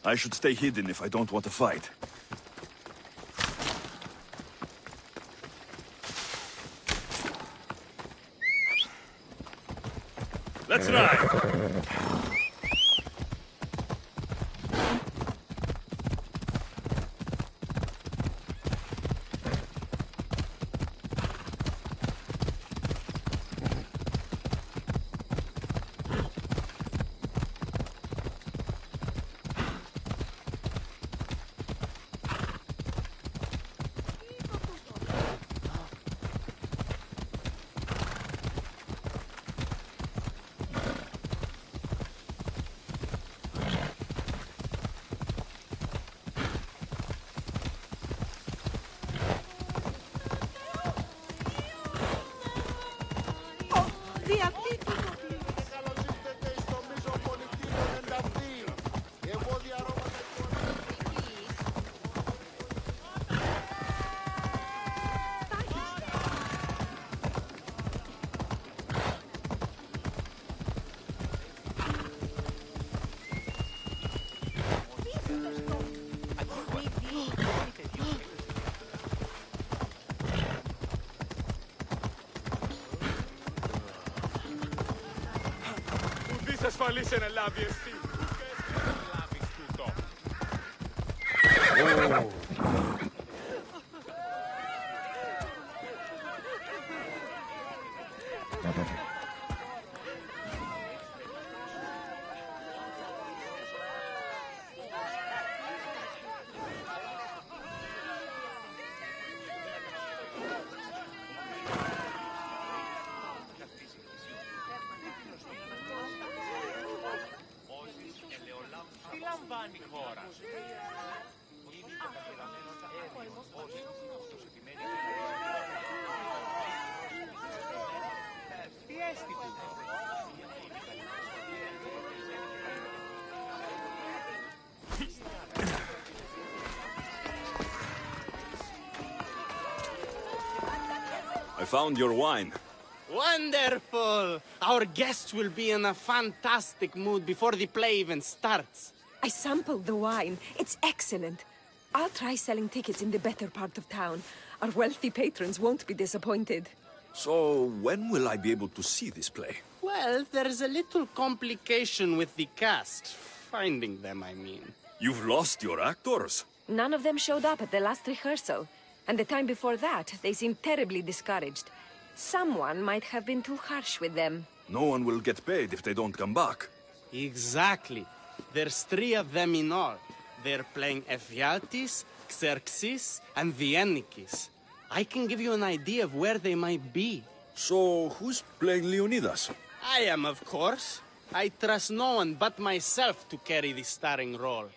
I should stay hidden if I don't want to fight. Let's ride! ασφαλής εν ελάβει εσύ. I found your wine. Wonderful! Our guests will be in a fantastic mood before the play even starts. I sampled the wine. It's excellent. I'll try selling tickets in the better part of town. Our wealthy patrons won't be disappointed. So, when will I be able to see this play? Well, there's a little complication with the cast. Finding them, I mean. You've lost your actors? None of them showed up at the last rehearsal. And the time before that, they seemed terribly discouraged. Someone might have been too harsh with them. No one will get paid if they don't come back. Exactly. There's 3 of them in all. They're playing Ephialtes, Xerxes, and the Ennikis. I can give you an idea of where they might be. So, who's playing Leonidas? I am, of course. I trust no one but myself to carry the starring role.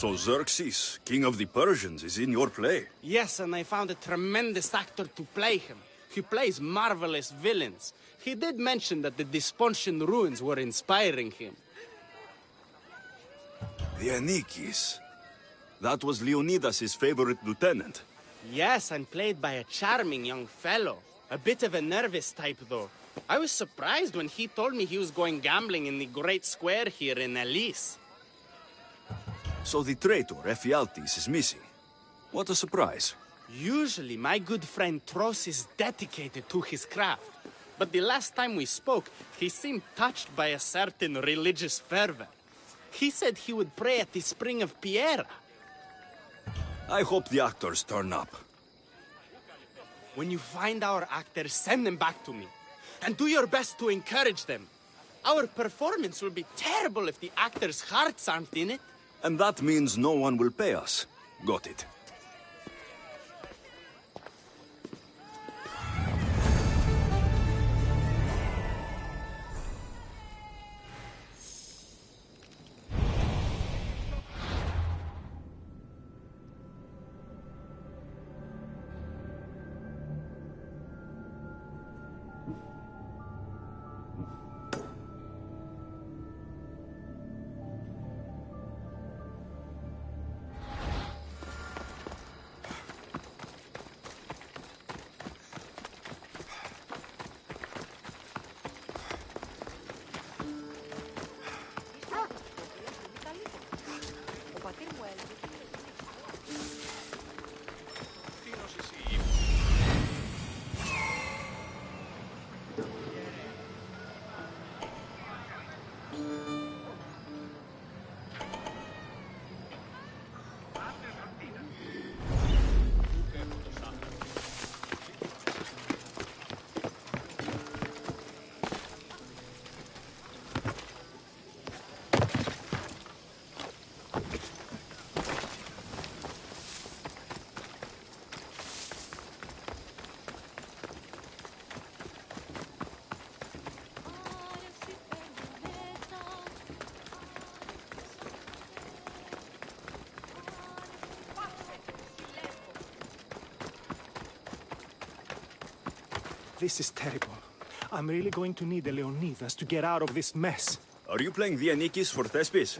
So Xerxes, king of the Persians, is in your play? Yes, and I found a tremendous actor to play him. He plays marvelous villains. He did mention that the Despontian ruins were inspiring him. The Anikis. That was Leonidas' favorite lieutenant. Yes, and played by a charming young fellow. A bit of a nervous type, though. I was surprised when he told me he was going gambling in the Great Square here in Elise. So the traitor, Ephialtes, is missing. What a surprise. Usually, my good friend Tros is dedicated to his craft. But the last time we spoke, he seemed touched by a certain religious fervor. He said he would pray at the spring of Piera. I hope the actors turn up. When you find our actors, send them back to me. And do your best to encourage them. Our performance will be terrible if the actors' hearts aren't in it. And that means no one will pay us. Got it. This is terrible. I'm really going to need the Leonidas to get out of this mess. Are you playing the Anikis for Thespis?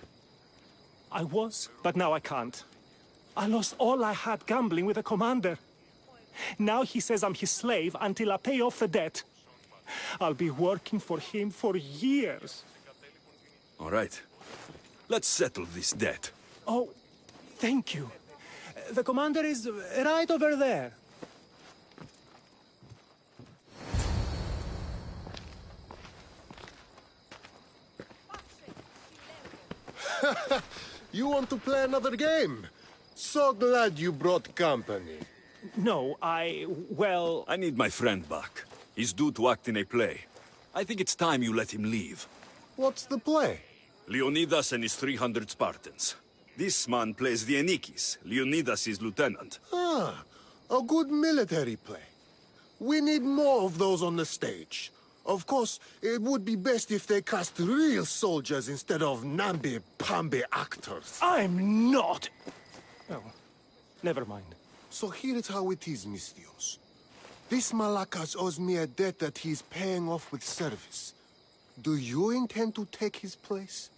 I was, but now I can't. I lost all I had gambling with the commander. Now he says I'm his slave until I pay off the debt. I'll be working for him for years. All right. Let's settle this debt. Oh, thank you. The commander is right over there. You want to play another game? So glad you brought company. No, well... I need my friend back. He's due to act in a play. I think it's time you let him leave. What's the play? Leonidas and his 300 Spartans. This man plays the Anikis, Leonidas' lieutenant. Ah, a good military play. We need more of those on the stage. Of course, it would be best if they cast real soldiers instead of namby-pamby actors. I'm not! Oh, never mind. So here is how it is, Misthios. This Malakas owes me a debt that he's paying off with service. Do you intend to take his place?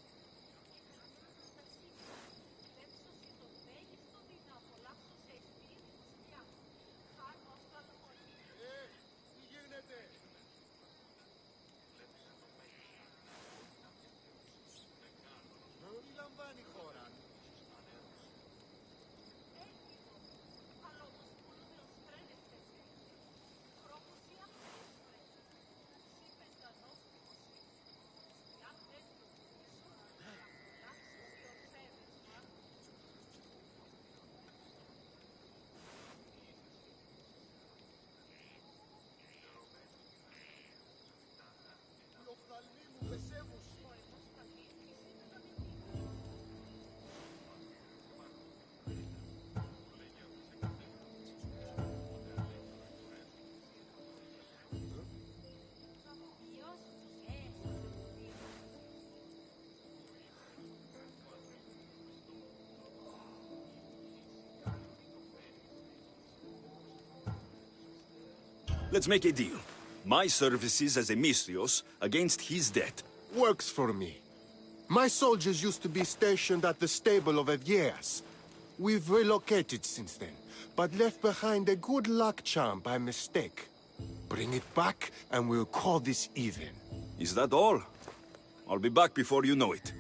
Let's make a deal. My services as a Misthios against his debt. Works for me. My soldiers used to be stationed at the stable of Evieas. We've relocated since then, but left behind a good luck charm by mistake. Bring it back, and we'll call this even. Is that all? I'll be back before you know it.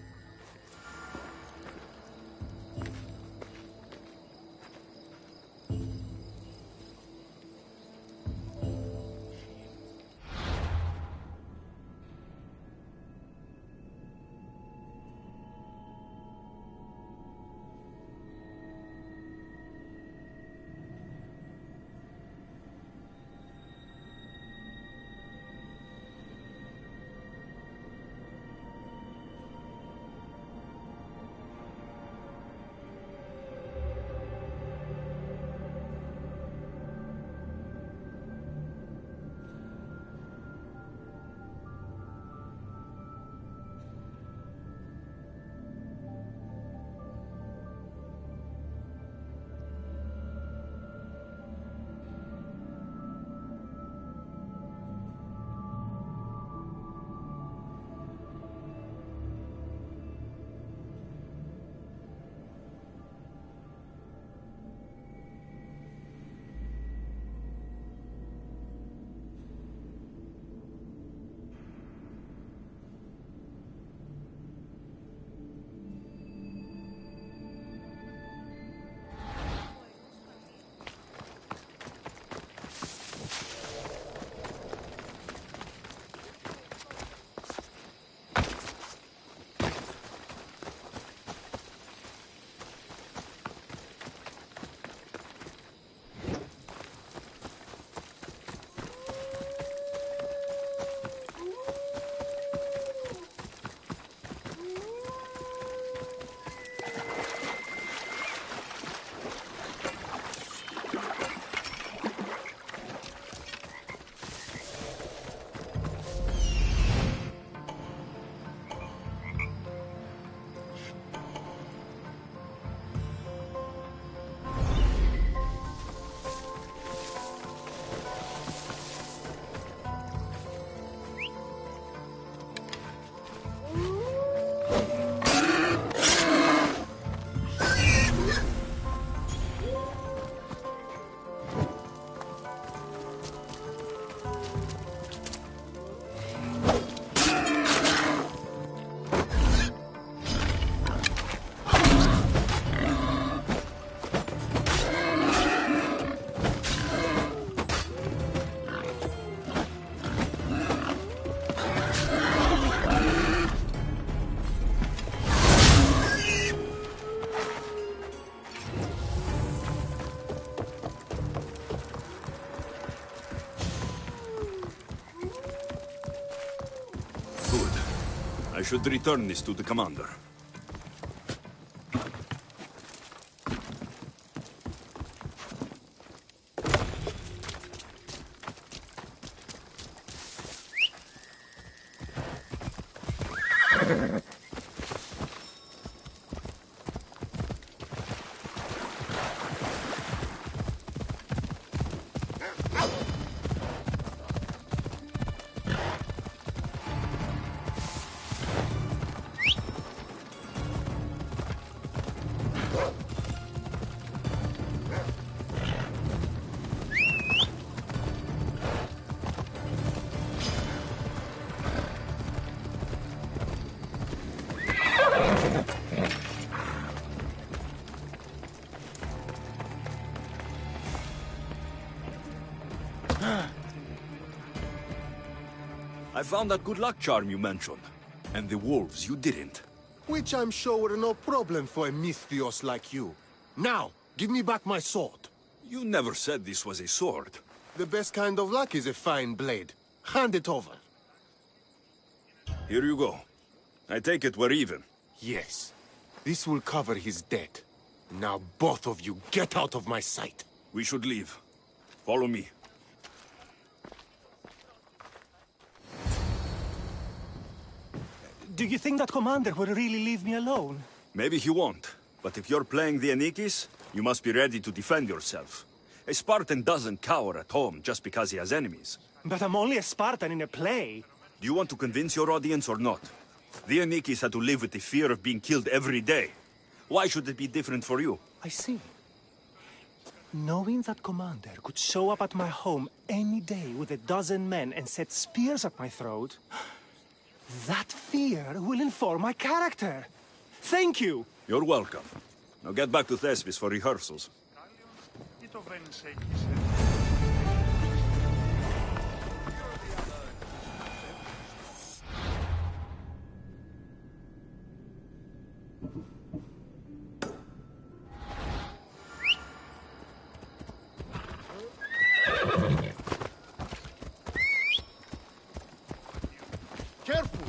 I should return this to the commander. I found that good luck charm you mentioned. And the wolves you didn't. Which I'm sure were no problem for a Misthios like you. Now, give me back my sword. You never said this was a sword. The best kind of luck is a fine blade. Hand it over. Here you go. I take it we're even. Yes. This will cover his debt. Now both of you get out of my sight. We should leave. Follow me. Do you think that commander will really leave me alone? Maybe he won't. But if you're playing the Anikis, you must be ready to defend yourself. A Spartan doesn't cower at home just because he has enemies. But I'm only a Spartan in a play. Do you want to convince your audience or not? The Anikis had to live with the fear of being killed every day. Why should it be different for you? I see. Knowing that Commander could show up at my home any day with 12 men and set spears at my throat, that fear will inform my character. Thank you! You're welcome. Now get back to Thespis for rehearsals. Careful!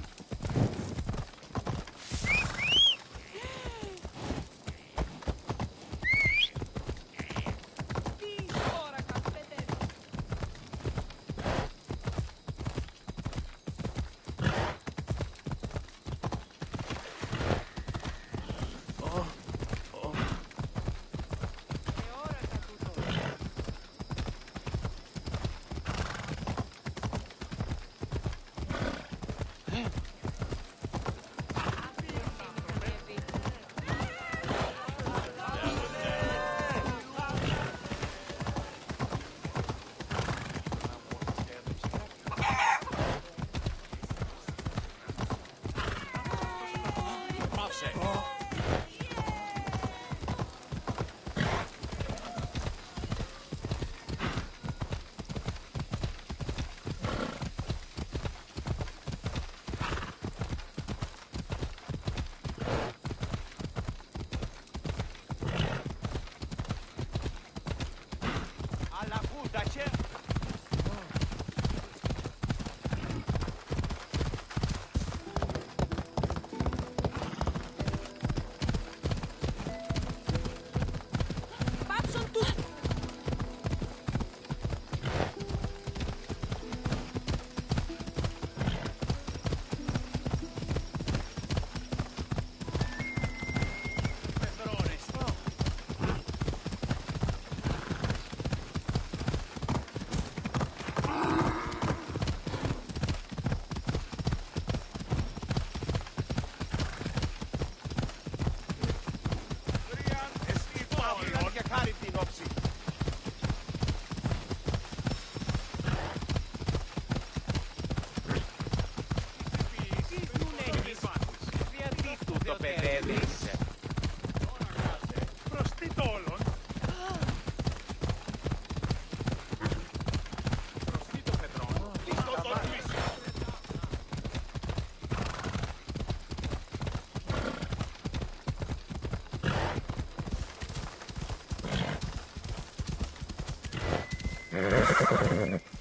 Hehehehe